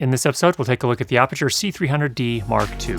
In this episode, we'll take a look at the Aputure C300D Mark II.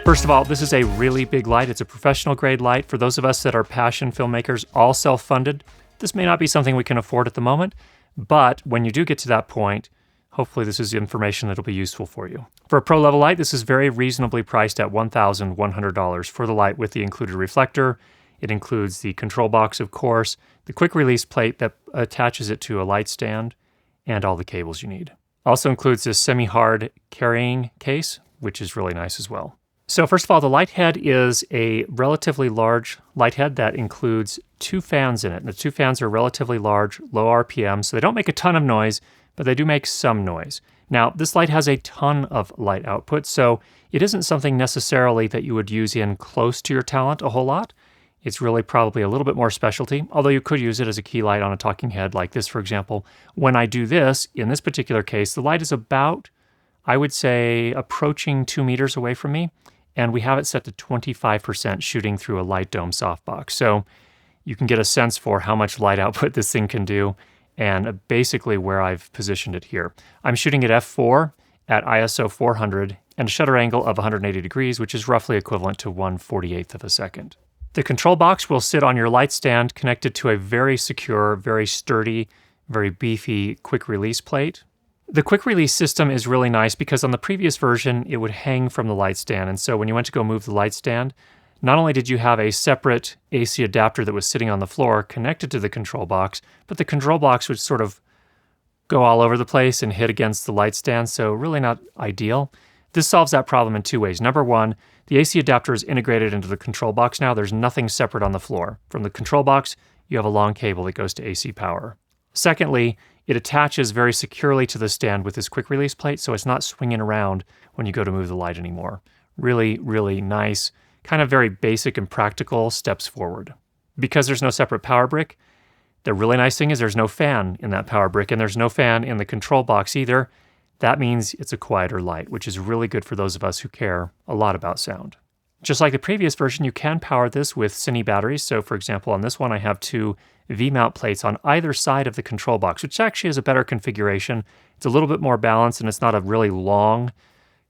First of all, this is a really big light. It's a professional grade light. For those of us that are passion filmmakers, all self-funded, this may not be something we can afford at the moment, but when you do get to that point, hopefully this is information that'll be useful for you. For a pro level light, this is very reasonably priced at $1,100 for the light with the included reflector. It includes the control box, of course, the quick release plate that attaches it to a light stand, and all the cables you need. Also includes this semi-hard carrying case, which is really nice as well. So first of all, the light head is a relatively large light head that includes 2 fans in it. And the 2 fans are relatively large, low RPM, so they don't make a ton of noise, but they do make some noise. Now, this light has a ton of light output, so it isn't something necessarily that you would use in close to your talent a whole lot. It's really probably a little bit more specialty, although you could use it as a key light on a talking head like this, for example. When I do this, in this particular case, the light is about, I would say, approaching 2 meters away from me. And we have it set to 25% shooting through a light dome softbox. So you can get a sense for how much light output this thing can do and basically where I've positioned it here. I'm shooting at f4 at ISO 400 and a shutter angle of 180 degrees, which is roughly equivalent to 1/48th of a second. The control box will sit on your light stand connected to a very secure, very sturdy, very beefy quick release plate. The quick release system is really nice because on the previous version, it would hang from the light stand. And so when you went to go move the light stand, not only did you have a separate AC adapter that was sitting on the floor connected to the control box, but the control box would sort of go all over the place and hit against the light stand. So really not ideal. This solves that problem in 2 ways. Number one, the AC adapter is integrated into the control box now. There's nothing separate on the floor. From the control box, you have a long cable that goes to AC power. Secondly, it attaches very securely to the stand with this quick release plate, so it's not swinging around when you go to move the light anymore. Really, really nice, kind of very basic and practical steps forward. Because there's no separate power brick, the really nice thing is there's no fan in that power brick, and there's no fan in the control box either. That means it's a quieter light, which is really good for those of us who care a lot about sound. Just like the previous version, you can power this with Cine batteries. So for example, on this one, I have 2 V-mount plates on either side of the control box, which actually is a better configuration. It's a little bit more balanced and it's not a really long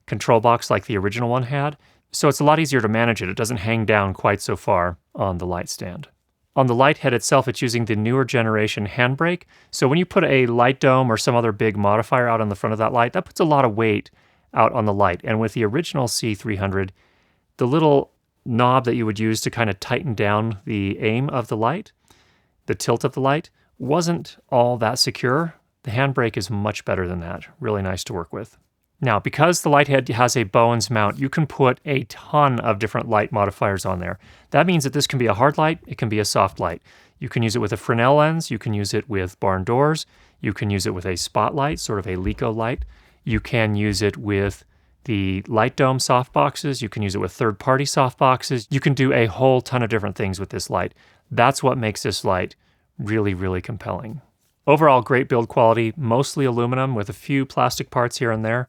control box like the original one had. So it's a lot easier to manage it. It doesn't hang down quite so far on the light stand. On the light head itself, it's using the newer generation handbrake. So when you put a light dome or some other big modifier out on the front of that light, that puts a lot of weight out on the light. And with the original C300, the little knob that you would use to kind of tighten down the aim of the light, the tilt of the light, wasn't all that secure. The handbrake is much better than that. Really nice to work with. Now, because the light head has a Bowens mount, you can put a ton of different light modifiers on there. That means that this can be a hard light, it can be a soft light. You can use it with a Fresnel lens, you can use it with barn doors, you can use it with a spotlight, sort of a Lico light. You can use it with the light dome softboxes, you can use it with third-party softboxes. You can do a whole ton of different things with this light. That's what makes this light really, really compelling. Overall, great build quality, mostly aluminum with a few plastic parts here and there,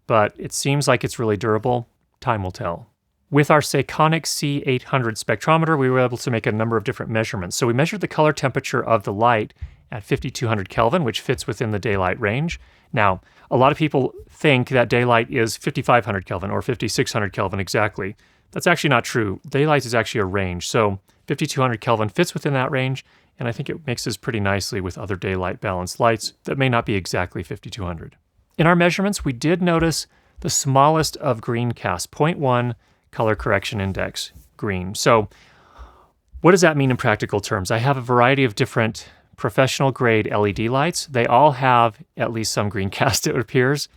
but it seems like it's really durable. Time will tell. With our Seikonic C800 spectrometer, we were able to make a number of different measurements. So we measured the color temperature of the light at 5200 Kelvin, which fits within the daylight range. Now, a lot of people think that daylight is 5500 Kelvin or 5600 Kelvin exactly. That's actually not true. Daylight is actually a range, so 5200 Kelvin fits within that range, and I think it mixes pretty nicely with other daylight balanced lights that may not be exactly 5200. In our measurements, we did notice the smallest of green casts, 0.1 color correction index green. So what does that mean in practical terms? I have a variety of different professional grade LED lights. They all have at least some green cast, it appears,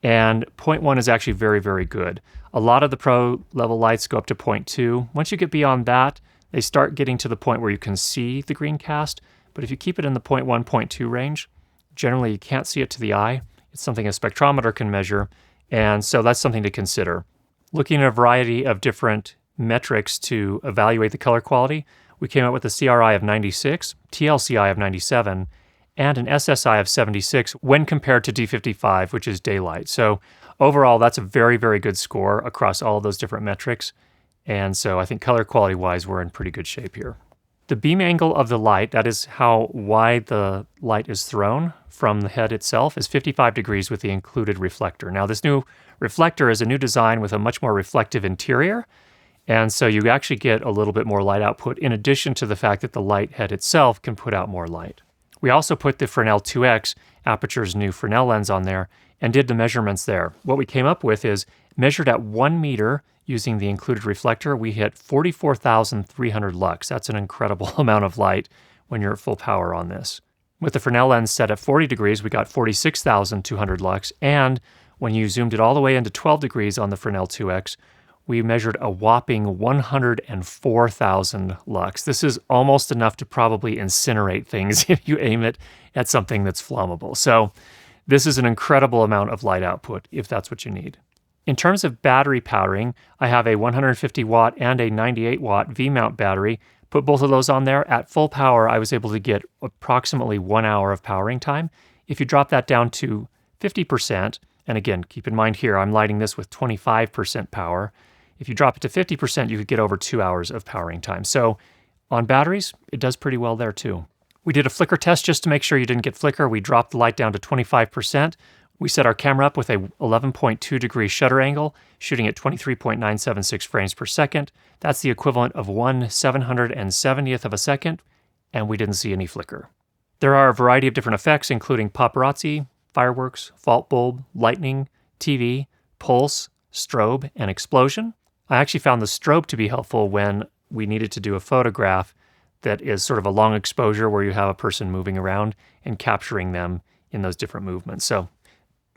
and 0.1 is actually very, very good. A lot of the pro level lights go up to 0.2. Once you get beyond that, they start getting to the point where you can see the green cast, but if you keep it in the 0.1, 0.2 range, generally you can't see it to the eye. It's something a spectrometer can measure, and so that's something to consider. Looking at a variety of different metrics to evaluate the color quality, we came up with a CRI of 96, TLCI of 97, and an SSI of 76 when compared to D55, which is daylight. So overall, that's a very, very good score across all of those different metrics. And so I think color quality-wise, we're in pretty good shape here. The beam angle of the light, that is how wide the light is thrown from the head itself, is 55 degrees with the included reflector. Now, this new reflector is a new design with a much more reflective interior, and so you actually get a little bit more light output in addition to the fact that the light head itself can put out more light. We also put the Fresnel 2X, Aputure's new Fresnel lens, on there and did the measurements there. What we came up with is, measured at 1 meter using the included reflector, we hit 44,300 lux. That's an incredible amount of light when you're at full power on this. With the Fresnel lens set at 40 degrees, we got 46,200 lux, and when you zoomed it all the way into 12 degrees on the Fresnel 2X, we measured a whopping 104,000 lux. This is almost enough to probably incinerate things if you aim it at something that's flammable. So this is an incredible amount of light output if that's what you need. In terms of battery powering, I have a 150 watt and a 98 watt V-mount battery. Put both of those on there. At full power, I was able to get approximately 1 hour of powering time. If you drop that down to 50%, and again, keep in mind here, I'm lighting this with 25% power. If you drop it to 50%, you could get over 2 hours of powering time. So on batteries, it does pretty well there too. We did a flicker test just to make sure you didn't get flicker. We dropped the light down to 25%. We set our camera up with a 11.2 degree shutter angle, shooting at 23.976 frames per second. That's the equivalent of 1/770th of a second, and we didn't see any flicker. There are a variety of different effects, including paparazzi, fireworks, fault bulb, lightning, TV, pulse, strobe, and explosion. I actually found the strobe to be helpful when we needed to do a photograph that is sort of a long exposure where you have a person moving around and capturing them in those different movements. So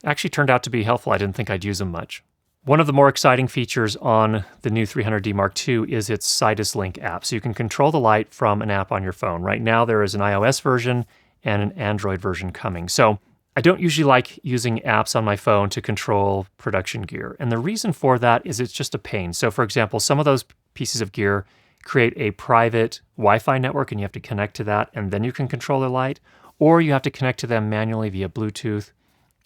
actually turned out to be helpful. I didn't think I'd use them much. One of the more exciting features on the new 300D Mark II is its Sidus Link app. So you can control the light from an app on your phone. Right now there is an iOS version and an Android version coming. So I don't usually like using apps on my phone to control production gear. And the reason for that is it's just a pain. So for example, some of those pieces of gear create a private Wi-Fi network and you have to connect to that and then you can control the light, or you have to connect to them manually via Bluetooth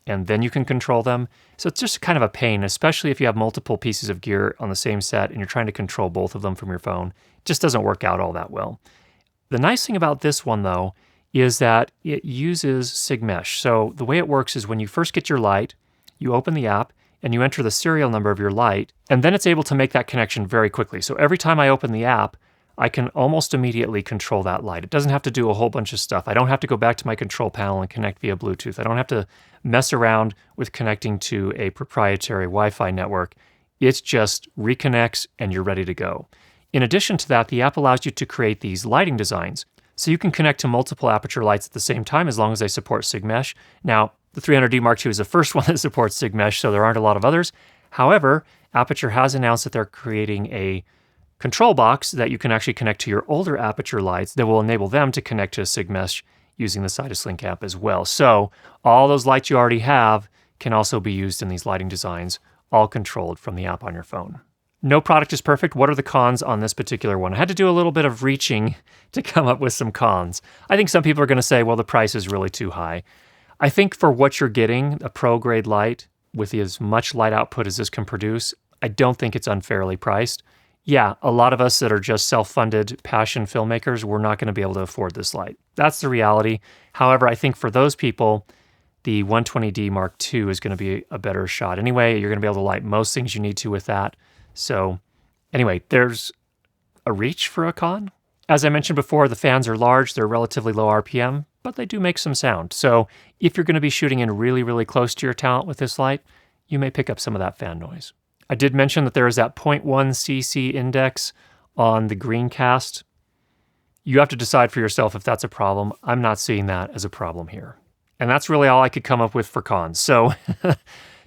and then you can control them. So it's just kind of a pain, especially if you have multiple pieces of gear on the same set and you're trying to control both of them from your phone. It just doesn't work out all that well. The nice thing about this one though is that it uses SIGMesh. So the way it works is when you first get your light, you open the app and you enter the serial number of your light, and then it's able to make that connection very quickly. So every time I open the app, I can almost immediately control that light. It doesn't have to do a whole bunch of stuff. I don't have to go back to my control panel and connect via Bluetooth. I don't have to mess around with connecting to a proprietary Wi-Fi network. It just reconnects and you're ready to go. In addition to that, the app allows you to create these lighting designs. So you can connect to multiple Aputure lights at the same time as long as they support SIGMesh. Now, the 300D Mark II is the first one that supports SIGMesh, so there aren't a lot of others. However, Aputure has announced that they're creating a control box that you can actually connect to your older Aputure lights that will enable them to connect to SIGMesh using the Sidus Link app as well. So all those lights you already have can also be used in these lighting designs, all controlled from the app on your phone. No product is perfect. What are the cons on this particular one? I had to do a little bit of reaching to come up with some cons. I think some people are going to say, well, the price is really too high. I think for what you're getting, a pro-grade light with as much light output as this can produce, I don't think it's unfairly priced. Yeah, a lot of us that are just self-funded passion filmmakers, we're not going to be able to afford this light. That's the reality. However, I think for those people, the 120D Mark II is going to be a better shot. Anyway, you're going to be able to light most things you need to with that. So anyway, there's a reach for a con. As I mentioned before, the fans are large, they're relatively low RPM, but they do make some sound. So if you're going to be shooting in really, really close to your talent with this light, you may pick up some of that fan noise. I did mention that there is that 0.1 cc index on the Greencast. You have to decide for yourself if that's a problem. I'm not seeing that as a problem here. And that's really all I could come up with for cons. So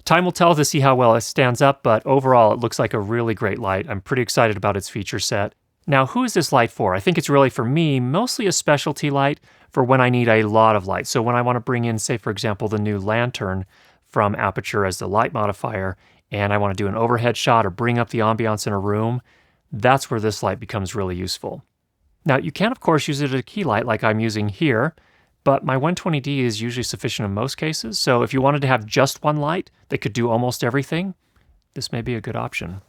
time will tell to see how well it stands up, but overall it looks like a really great light. I'm pretty excited about its feature set. Now, who is this light for? I think it's really for me, mostly a specialty light for when I need a lot of light. So when I want to bring in, say, for example, the new lantern from Aputure as the light modifier, and I want to do an overhead shot or bring up the ambiance in a room, that's where this light becomes really useful. Now, you can, of course, use it as a key light like I'm using here, but my 120D is usually sufficient in most cases. So if you wanted to have just one light that could do almost everything, this may be a good option.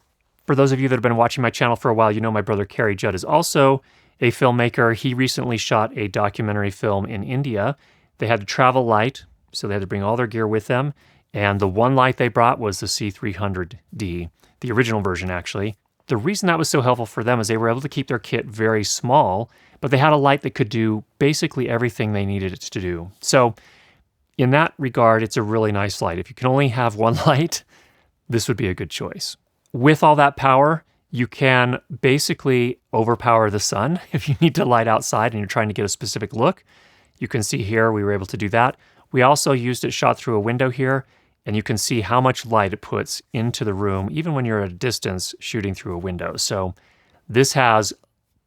For those of you that have been watching my channel for a while, you know my brother Kerry Judd is also a filmmaker. He recently shot a documentary film in India. They had to travel light, so they had to bring all their gear with them. And the one light they brought was the C300D, the original version actually. The reason that was so helpful for them is they were able to keep their kit very small, but they had a light that could do basically everything they needed it to do. So in that regard, it's a really nice light. If you can only have one light, this would be a good choice. With all that power, you can basically overpower the sun. If you need to light outside and you're trying to get a specific look, you can see here we were able to do that. We also used it shot through a window here, and you can see how much light it puts into the room, even when you're at a distance shooting through a window. So this has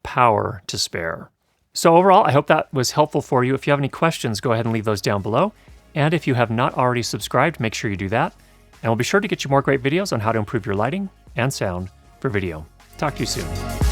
power to spare. So overall, I hope that was helpful for you. If you have any questions, go ahead and leave those down below. And if you have not already subscribed, make sure you do that. And we'll be sure to get you more great videos on how to improve your lighting and sound for video. Talk to you soon.